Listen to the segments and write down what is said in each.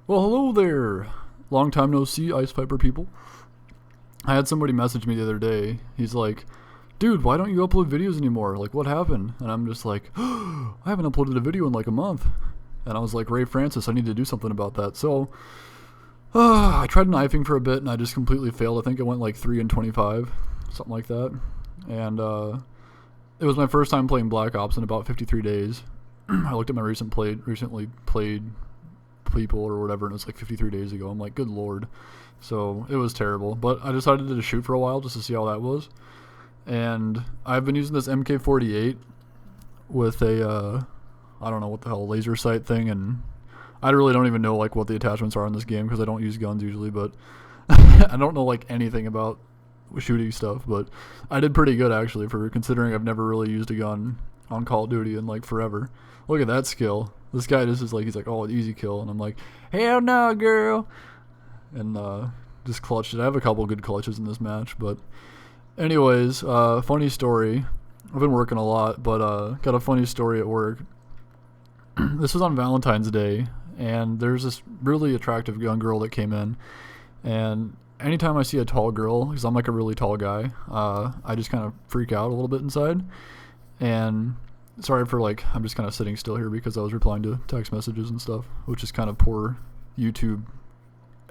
Well, hello there. Long time no see, Ice Viper people. I had somebody message me the other day. He's like, dude, why don't you upload videos anymore? Like, what happened? And I'm just like, I haven't uploaded a video in like a month. And I was like, Ray Francis, I need to do something about that. So, I tried knifing for a bit and I just completely failed. I think I went like 3 and 25, something like that. And it was my first time playing Black Ops in about 53 days. I looked at my recently played people or whatever, and it was like 53 days ago. I'm like, good lord. So it was terrible, but I decided to shoot for a while just to see how that was. And I've been using this MK48 with a I don't know what the hell, laser sight thing, and I really don't even know like what the attachments are in this game because I don't use guns usually, but I don't know like anything about shooting stuff, but I did pretty good actually for considering I've never really used a gun on Call of Duty in like forever. Look at that skill. This guy just is like, he's like, oh, easy kill, and I'm like, hell no, girl, and just clutched it. I have a couple good clutches in this match, but anyways, funny story. I've been working a lot, but got a funny story at work. This was on Valentine's Day, and there's this really attractive young girl that came in, and anytime I see a tall girl, because I'm like a really tall guy, I just kind of freak out a little bit inside. And sorry for like, I'm just kind of sitting still here because I was replying to text messages and stuff, which is kind of poor YouTube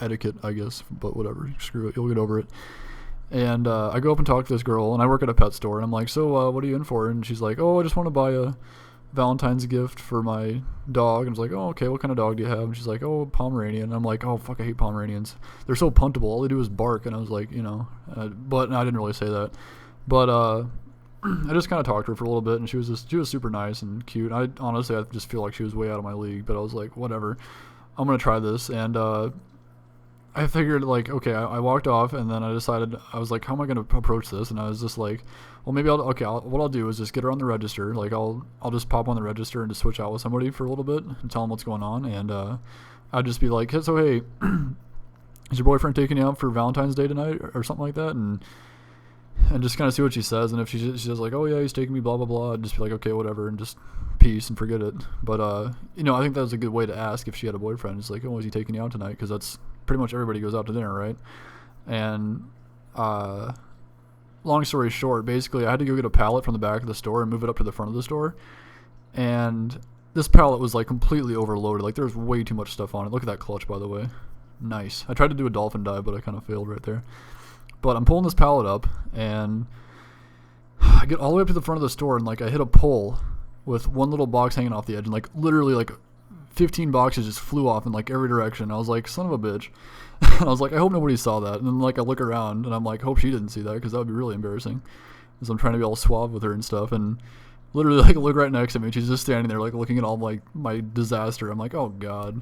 etiquette, I guess, but whatever, screw it, you'll get over it. And I go up and talk to this girl, and I work at a pet store, and I'm like, so what are you in for? And she's like, oh, I just want to buy a Valentine's gift for my dog. And I was like, oh, okay, what kind of dog do you have? And she's like, oh, Pomeranian. And I'm like, oh, fuck, I hate Pomeranians. They're so puntable. All they do is bark. And I was like, but no, I didn't really say that. But I just kind of talked to her for a little bit, and she was super nice and cute. I just feel like she was way out of my league, but I was like, whatever, I'm gonna try this. And I figured like, okay, I walked off, and then I decided, I was like, how am I gonna approach this? And I was just like, well, maybe what I'll do is just get her on the register. Like I'll just pop on the register and just switch out with somebody for a little bit and tell them what's going on. And I'd just be like, so hey, is your boyfriend taking you out for Valentine's Day tonight or something like that? And just kind of see what she says. And if she says like, oh yeah, he's taking me, blah blah blah, I'd just be like, okay, whatever, and just peace and forget it. But I think that was a good way to ask if she had a boyfriend. It's like, oh, is he taking you out tonight? Because that's pretty much everybody goes out to dinner, right? And long story short, basically I had to go get a pallet from the back of the store and move it up to the front of the store. And this pallet was like completely overloaded. Like there's way too much stuff on it. Look at that clutch, by the way. Nice. I tried to do a dolphin dive, but I kind of failed right there. But I'm pulling this pallet up, and I get all the way up to the front of the store, and like I hit a pole with one little box hanging off the edge, and like literally like 15 boxes just flew off in like every direction. I was like, son of a bitch. And I was like, I hope nobody saw that. And then like I look around, and I'm like, hope she didn't see that, because that would be really embarrassing, because I'm trying to be all suave with her and stuff. And literally like look right next to me, and she's just standing there like looking at all like my disaster. I'm like, oh god.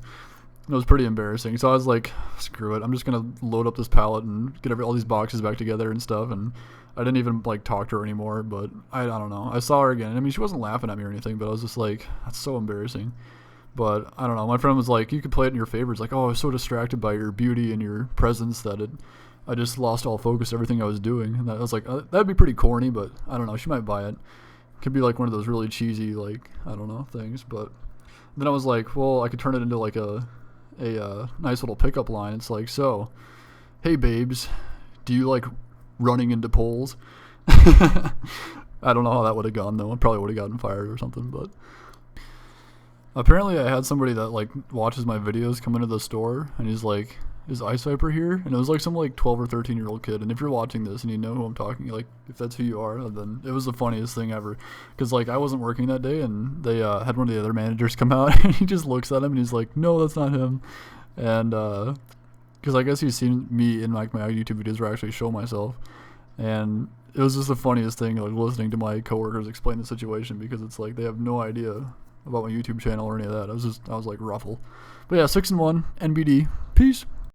It was pretty embarrassing. So I was like, screw it, I'm just gonna load up this pallet and get all these boxes back together and stuff. And I didn't even like talk to her anymore. But I don't know, I saw her again. I mean, she wasn't laughing at me or anything, but I was just like, that's so embarrassing. But I don't know, my friend was like, you could play it in your favor. It's like, oh, I was so distracted by your beauty and your presence that I just lost all focus, everything I was doing. And I was like, that'd be pretty corny, but I don't know, she might buy it. Could be like one of those really cheesy, like, I don't know, things. But then I was like, well, I could turn it into like a nice little pickup line. It's like, so, hey babes, do you like running into poles? I don't know how that would have gone though. I probably would have gotten fired or something. But apparently I had somebody that like watches my videos come into the store, and he's like, is Ice Viper here? And it was like some like 12 or 13-year-old kid. And if you're watching this and you know who I'm talking, like if that's who you are, then it was the funniest thing ever. Because like I wasn't working that day, and they had one of the other managers come out, and he just looks at him and he's like, no, that's not him. And because I guess he's seen me in like my YouTube videos where I actually show myself. And it was just the funniest thing, like listening to my coworkers explain the situation, because it's like they have no idea about my YouTube channel or any of that. I was like ruffled. But yeah, 6-1 NBD. Peace.